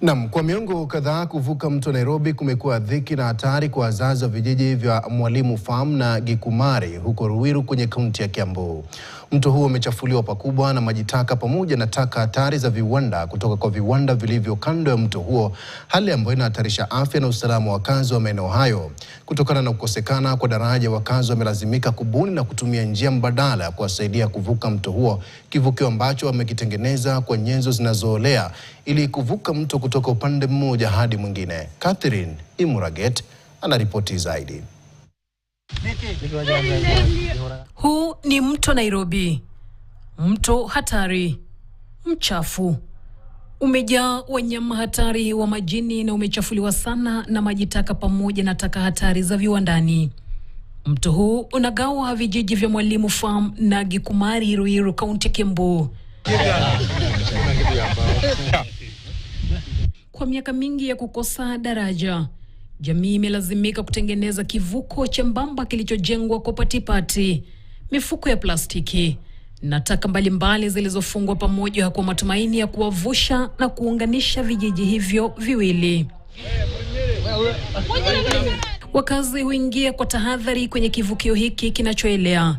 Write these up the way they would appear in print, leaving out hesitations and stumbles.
Naam, kwa miongo kadhaa kuvuka mto Nairobi kumekuwa dhiki na hatari kwa wazazi wa vijiji vya Mwalimu Farm na Gikumari huko Ruiru kwenye kaunti ya Kiambu. Mto huo umechafuliwa pakubwa na maji taka pamoja na taka hatari za viwanda kutoka kwa viwanda vilivyo kando ya mto huo, hali ambayo inahatarisha afya na usalama wa wakazi wa maeneo hayo. Kutokana na kukosekana kwa daraja, wakazi wamelazimika kubuni na kutumia njia mbadala ya kuwasaidia kuvuka mto huo, kivukio ambacho wamekitengeneza kwa nyenzo zinazoolea ili kuvuka mto kutoka upande mmoja hadi mwingine. Catherine Imuraget anaripoti zaidi. Huu ni mto Nairobi, mto hatari, mchafu, umejaa wanyama hatari wa majini na umechafuliwa sana na maji taka pamoja na taka hatari za viwandani. Mto huu unagawa vijiji vya Mwalimu Farm na Gikumari, Ruiru, kaunti ya Kiambu. Kwa miaka mingi ya kukosa daraja, jamii imelazimika kutengeneza kivuko chembamba kilichojengwa kwa patipati, mifuko ya plastiki na taka mbalimbali zilizofungwa pamoja kwa matumaini ya kuwavusha na kuunganisha vijiji hivyo viwili. Wakazi huingia kwa tahadhari kwenye kivukio hiki kinachoelea,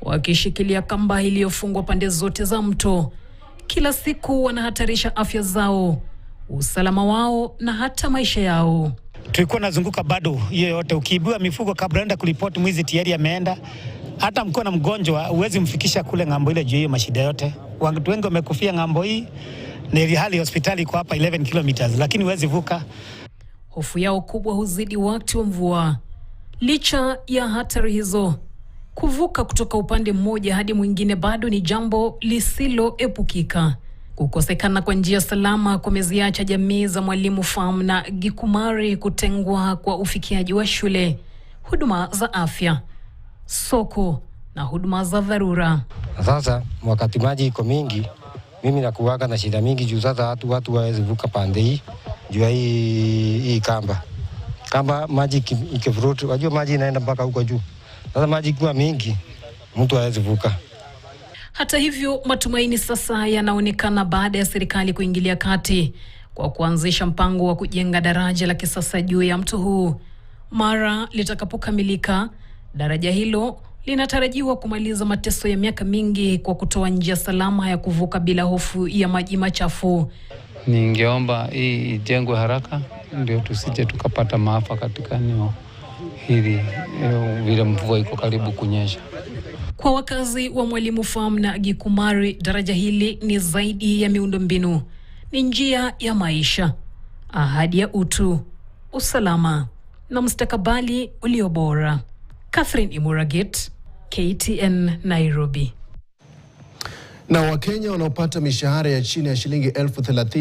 wakishikilia kamba iliyofungwa pande zote za mto. Kila siku wanahatarisha afya zao, usalama wao na hata maisha yao. Tulikuwa nazunguka bado hiyo yote, ukiibiwa mifugo kabla enda kulipoti mwizi tayari ameenda. Hata mko na mgonjwa huwezi mfikisha kule ng'ambo ile juu hiyo mashida yote. Watu wengi wamekufia ng'ambo hii, na hali hospitali iko hapa 11 kilometers lakini huwezi vuka. Hofu yao kubwa huzidi wakati wa mvua. Licha ya hatari hizo, kuvuka kutoka upande mmoja hadi mwingine bado ni jambo lisiloepukika. Kukosekana kwa njia salama kumeziacha jamii za Mwalimu Farm na Gikumari kutengwa kwa ufikiaji wa shule, huduma za afya, soko na huduma za dharura. Sasa wakati maji iko mingi, mimi nakuwaga na shida mingi juu sasa watu hawezi vuka pande hii juu hii kamba maji ikivuruta, wajua maji inaenda mpaka huko juu. Sasa maji kwa mingi mtu hawezi vuka. Hata hivyo, matumaini sasa yanaonekana baada ya serikali kuingilia kati kwa kuanzisha mpango wa kujenga daraja la kisasa juu ya mto huu. Mara litakapokamilika, daraja hilo linatarajiwa kumaliza mateso ya miaka mingi kwa kutoa njia salama ya kuvuka bila hofu ya maji machafu. Ningeomba hii ijengwe haraka ndio tusije tukapata maafa katika eneo hili vile mvua iko karibu kunyesha. Kwa wakazi wa Mwalimu Farm na Gikumari, daraja hili ni zaidi ya miundombinu. Ni njia ya maisha, ahadi ya utu, usalama na mustakabali ulio bora. Catherine Imuraget, KTN, Nairobi. Na Wakenya wanaopata mishahara ya chini ya shilingi 30,000